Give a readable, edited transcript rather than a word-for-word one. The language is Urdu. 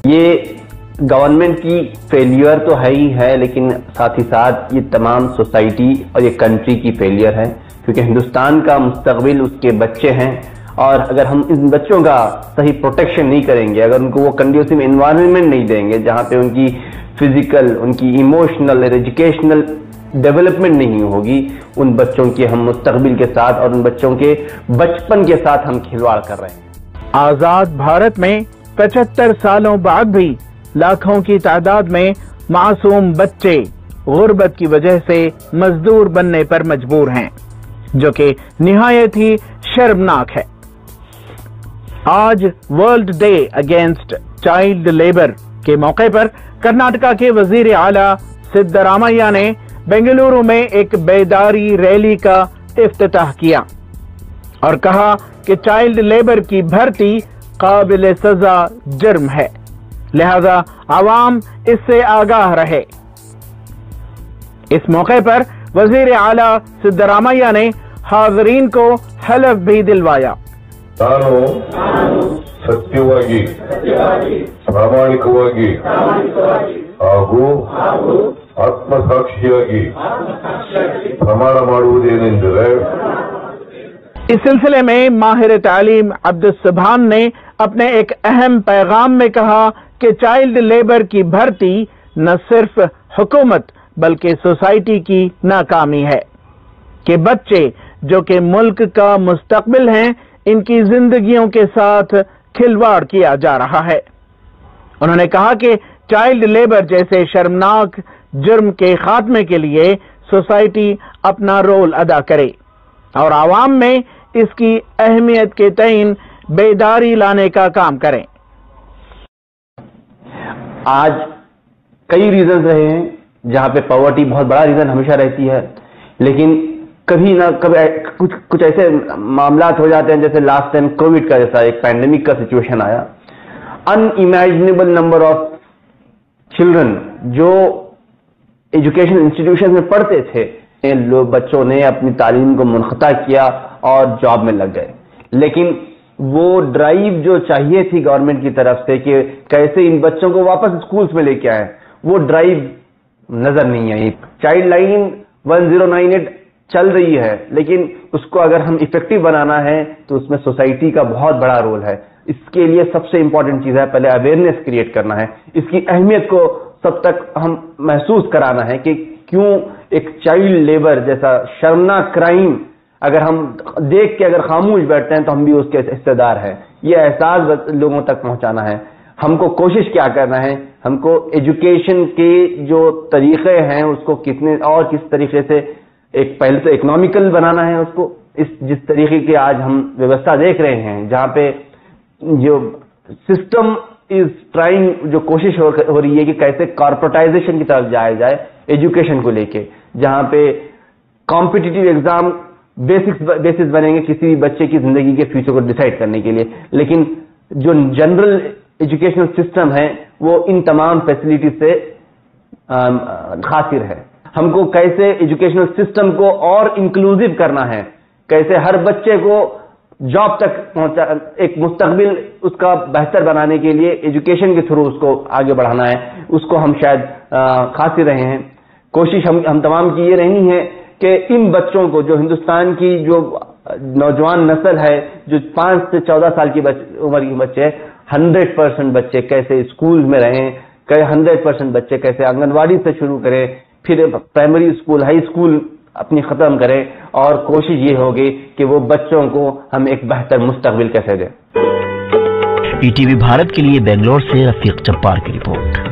یہ گورنمنٹ کی فیلیئر تو ہے ہی ہے، لیکن ساتھ ہی ساتھ یہ تمام سوسائٹی اور یہ کنٹری کی فیلیئر ہے، کیونکہ ہندوستان کا مستقبل اس کے بچے ہیں، اور اگر ہم ان بچوں کا صحیح پروٹیکشن نہیں کریں گے، اگر ان کو وہ کنڈیوسیو انوائرمنٹ نہیں دیں گے جہاں پہ ان کی فزیکل، ان کی ایموشنل اور ایجوکیشنل ڈیولپمنٹ نہیں ہوگی، ان بچوں کے ہم مستقبل کے ساتھ اور ان بچوں کے بچپن کے ساتھ ہم کھلواڑ کر رہے ہیں۔ آزاد بھارت میں 75 سالوں بعد بھی لاکھوں کی تعداد میں معصوم بچے غربت کی وجہ سے مزدور بننے پر مجبور ہیں، جو کہ نہایت ہی شرمناک ہے۔ آج world day against child labour کے موقع پر کرناٹکا کے وزیر اعلیٰ سدرامیا نے بنگلورو میں ایک بیداری ریلی کا افتتاح کیا اور کہا کہ چائلڈ لیبر کی بھرتی قابل سزا جرم ہے، لہذا عوام اس سے آگاہ رہے۔ اس موقع پر وزیر اعلیٰ سدرامیا نے حاضرین کو حلف بھی دلوایا۔ ನಾನು ಸತ್ಯವಾಗಿ ಪ್ರಾಮಾಣಿಕವಾಗಿ ಹಾಗೂ ಆತ್ಮಸಾಕ್ಷಿಯಾಗಿ ಪ್ರಮಾಣ ಮಾಡುವುದೇನೆಂದರೆ اس سلسلے میں ماہر تعلیم عبدالسبحان نے اپنے ایک اہم پیغام میں کہا کہ چائلڈ لیبر کی بھرتی نہ صرف حکومت بلکہ سوسائٹی کی ناکامی ہے کہ بچے جو کہ ملک کا مستقبل ہیں، ان کی زندگیوں کے ساتھ کھلواڑ کیا جا رہا ہے۔ انہوں نے کہا کہ چائلڈ لیبر جیسے شرمناک جرم کے خاتمے کے لیے سوسائٹی اپنا رول ادا کرے اور عوام میں اس کی اہمیت کے تئیں بیداری لانے کا کام کریں۔ آج کئی ریزنز رہے ہیں جہاں پہ پاورٹی بہت بڑا ریزن ہمیشہ رہتی ہے، لیکن کبھی نہ کبھی کچھ ایسے معاملات ہو جاتے ہیں جیسے لاسٹ ٹائم کووڈ کا جیسا ایک پینڈیمک کا سچویشن آیا۔ ان امیجنیبل نمبر آف چلڈرن جو ایجوکیشن انسٹیٹیوشن میں پڑھتے تھے، بچوں نے اپنی تعلیم کو منقطع کیا اور جاب میں لگ گئے، لیکن وہ ڈرائیو جو چاہیے تھی گورنمنٹ کی طرف سے کہ کیسے ان بچوں کو واپس اسکولز میں لے کے آئیں، وہ ڈرائیو نظر نہیں آئی۔ چائلڈ لائن 1098 چل رہی ہے، لیکن اس کو اگر ہم ایفیکٹو بنانا ہے تو اس میں سوسائٹی کا بہت بڑا رول ہے۔ اس کے لیے سب سے امپورٹنٹ چیز ہے پہلے اویئرنیس کریٹ کرنا ہے، اس کی اہمیت کو سب تک ہم محسوس کرانا ہے کہ کیوں ایک چائلڈ لیبر جیسا شرمناک کرائم اگر ہم دیکھ کے اگر خاموش بیٹھتے ہیں تو ہم بھی اس کے حصے دار ہیں۔ یہ احساس لوگوں تک پہنچانا ہے۔ ہم کو کوشش کیا کرنا ہے، ہم کو ایجوکیشن کے جو طریقے ہیں اس کو کتنے اور کس طریقے سے ایک پہلے تو اکنامیکل بنانا ہے، اس کو جس طریقے کی آج ہم ویوستھا دیکھ رہے ہیں جہاں پہ جو سسٹم از ٹرائنگ، جو کوشش ہو رہی ہے کہ کیسے کارپوریٹائزیشن کی طرف جایا جائے ایجوکیشن کو لے کے، جہاں پہ کمپٹیٹیو ایگزام بیسس بنیں گے کسی بھی بچے کی زندگی کے فیوچر کو ڈیسائیڈ کرنے کے لیے، لیکن جو جنرل ایجوکیشنل سسٹم ہے وہ ان تمام فیسلٹیز سے خاطر ہے۔ ہم کو کیسے ایجوکیشنل سسٹم کو اور انکلوسیو کرنا ہے، کیسے ہر بچے کو جاب تک پہنچا، ایک مستقبل اس کا بہتر بنانے کے لیے ایجوکیشن کے تھرو اس کو آگے بڑھانا ہے، اس کو ہم شاید خاصی رہے ہیں۔ کوشش ہم تمام کی یہ رہی ہے کہ ان بچوں کو، جو ہندوستان کی جو نوجوان نسل ہے، جو 5 سے 14 سال کی عمر کے بچے، 100% بچے کیسے اسکول میں رہیں، 100% بچے کیسے آنگن واڑی سے شروع کریں، پھر پرائمری اسکول، ہائی اسکول اپنی ختم کریں، اور کوشش یہ ہوگی کہ وہ بچوں کو ہم ایک بہتر مستقبل کیسے دیں۔ ETV بھارت کے لیے بنگلور سے رفیق جبار کی رپورٹ۔